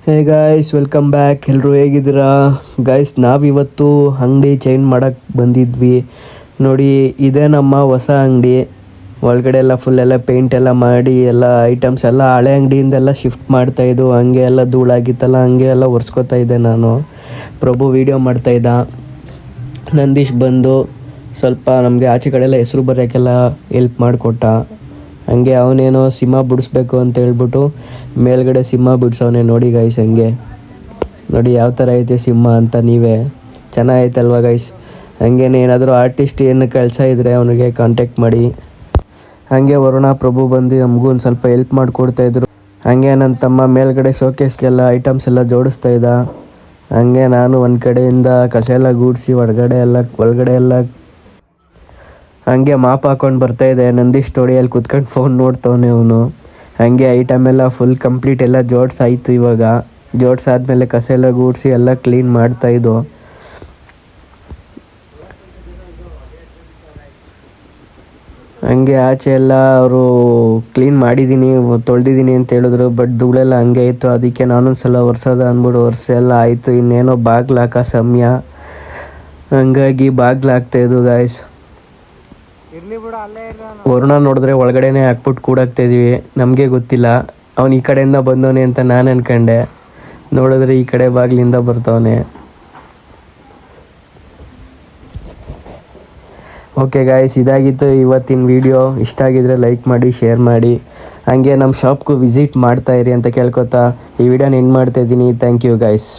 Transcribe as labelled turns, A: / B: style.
A: Hey guys, welcome back. ಎಲ್ಲರೂ ಹೇಗಿದ್ದೀರಾ guys? ನಾವಿವತ್ತು ಅಂಗಡಿ ಚೇಂಜ್ ಮಾಡೋಕ್ಕೆ ಬಂದಿದ್ವಿ ನೋಡಿ. ಇದೇ ನಮ್ಮ ಹೊಸ ಅಂಗಡಿ. ಒಳಗಡೆ ಎಲ್ಲ ಫುಲ್ ಎಲ್ಲ ಪೇಂಟ್ ಎಲ್ಲ ಮಾಡಿ ಎಲ್ಲ ಐಟಮ್ಸ್ ಎಲ್ಲ ಹಳೆ ಅಂಗಡಿಯಿಂದೆಲ್ಲ ಶಿಫ್ಟ್ ಮಾಡ್ತಾಯಿದ್ದು. ಹಂಗೆ ಎಲ್ಲ ಧೂಳಾಗಿತ್ತಲ್ಲ, ಹಂಗೆ ಎಲ್ಲ ಒರೆಸ್ಕೊತಾ ಇದ್ದೆ ನಾನು. ಪ್ರಭು ವೀಡಿಯೋ ಮಾಡ್ತಾಯಿದ್ದ. ನಂದೀಶ್ ಬಂದು ಸ್ವಲ್ಪ ನಮಗೆ ಆಚೆ ಕಡೆ ಎಲ್ಲ ಹೆಸರು ಬರೆಯೋಕ್ಕೆಲ್ಲ ಹೆಲ್ಪ್ ಮಾಡಿಕೊಟ್ಟ. ಹಂಗೆ ಅವನೇನೋ ಸಿಂಹ ಬಿಡಿಸ್ಬೇಕು ಅಂತ ಹೇಳ್ಬಿಟ್ಟು ಮೇಲ್ಗಡೆ ಸಿಂಹ ಬಿಡಿಸೋನೆ ನೋಡಿ ಗೈಸ್. ಹಂಗೆ ನೋಡಿ ಯಾವ ಥರ ಐತೆ ಸಿಂಹ ಅಂತ. ನೀವೇ ಚೆನ್ನಾಗೈತಲ್ವ ಗೈಸ್? ಹಂಗೇನೆ ಏನಾದರೂ ಆರ್ಟಿಸ್ಟ್ ಏನು ಕೆಲಸ ಇದ್ದರೆ ಅವನಿಗೆ ಕಾಂಟ್ಯಾಕ್ಟ್ ಮಾಡಿ. ಹಾಗೆ ವರುಣ ಪ್ರಭು ಬಂದು ನಮಗೂ ಒಂದು ಸ್ವಲ್ಪ ಹೆಲ್ಪ್ ಮಾಡಿಕೊಡ್ತಾಯಿದ್ರು. ಹಾಗೆ ನನ್ನ ತಮ್ಮ ಮೇಲ್ಗಡೆ ಶೋಕೇಸ್ಗೆಲ್ಲ ಐಟಮ್ಸ್ ಎಲ್ಲ ಜೋಡಿಸ್ತಾ ಇದ್ದ. ಹಾಗೆ ನಾನು ಒಂದು ಕಡೆಯಿಂದ ಕಸ ಎಲ್ಲ ಗೂಡಿಸಿ ಒಳಗಡೆ ಎಲ್ಲ ಹಂಗೆ ಮಾಪ್ ಹಾಕ್ಕೊಂಡು ಬರ್ತಾಯಿದ್ದೆ. ನಂದೀಶ್ ಸ್ಟೋರಿಯಲ್ಲಿ ಕುತ್ಕೊಂಡು ಫೋನ್ ನೋಡ್ತವನೆ ಅವನು. ಹಾಗೆ ಐಟಮ್ ಎಲ್ಲ ಫುಲ್ ಕಂಪ್ಲೀಟ್ ಎಲ್ಲ ಜೋಡಿಸಾಯಿತು. ಇವಾಗ ಜೋಡಿಸಾದ್ಮೇಲೆ ಕಸ ಎಲ್ಲ ಗೂಡಿಸಿ ಎಲ್ಲ ಕ್ಲೀನ್ ಮಾಡ್ತಾಯಿದ್ದು. ಹಂಗೆ ಆಚೆ ಎಲ್ಲ ಅವರು ಕ್ಲೀನ್ ಮಾಡಿದ್ದೀನಿ, ತೊಳೆದಿದ್ದೀನಿ ಅಂತ ಹೇಳಿದ್ರು. ಬಟ್ ಧೂಳೆಲ್ಲ ಹಂಗೆ ಇತ್ತು. ಅದಕ್ಕೆ ನಾನೊಂದು ಸಲ ಒರೆಸೋದು ಅಂದ್ಬಿಟ್ಟು ಒರೆಸಿ ಎಲ್ಲ ಆಯಿತು. ಇನ್ನೇನೋ ಬಾಗ್ಲು ಹಾಕೋ ಸಮಯ, ಹಂಗಾಗಿ ಬಾಗ್ಲು ಹಾಕ್ತಾಯಿದ್ದು ಗಾಯ್ಸ್. ವರುಣ ನೋಡಿದ್ರೆ ಒಳಗಡೆನೇ ಹಾಕ್ಬಿಟ್ಟು ಕೂಡಾಕ್ತಾಯಿದ್ದೀವಿ. ನಮಗೆ ಗೊತ್ತಿಲ್ಲ ಅವ್ನು ಈ ಕಡೆಯಿಂದ ಬಂದವನೆ ಅಂತ ನಾನು ಅನ್ಕೊಂಡೆ. ನೋಡಿದ್ರೆ ಈ ಕಡೆ ಬಾಗಿಲಿಂದ ಬರ್ತವನೆ. ಓಕೆ ಗಾಯ್ಸ್, ಇದಾಗಿತ್ತು ಇವತ್ತಿನ ವಿಡಿಯೋ. ಇಷ್ಟ ಆಗಿದ್ರೆ ಲೈಕ್ ಮಾಡಿ, ಶೇರ್ ಮಾಡಿ. ಹಾಗೆ ನಮ್ಮ ಶಾಪ್ಗೂ ವಿಸಿಟ್ ಮಾಡ್ತಾಯಿರಿ ಅಂತ ಕೇಳ್ಕೊತಾ ಈ ವಿಡಿಯೋನ ಎಂಡ್ ಮಾಡ್ತಾಯಿದ್ದೀನಿ. Thank you guys.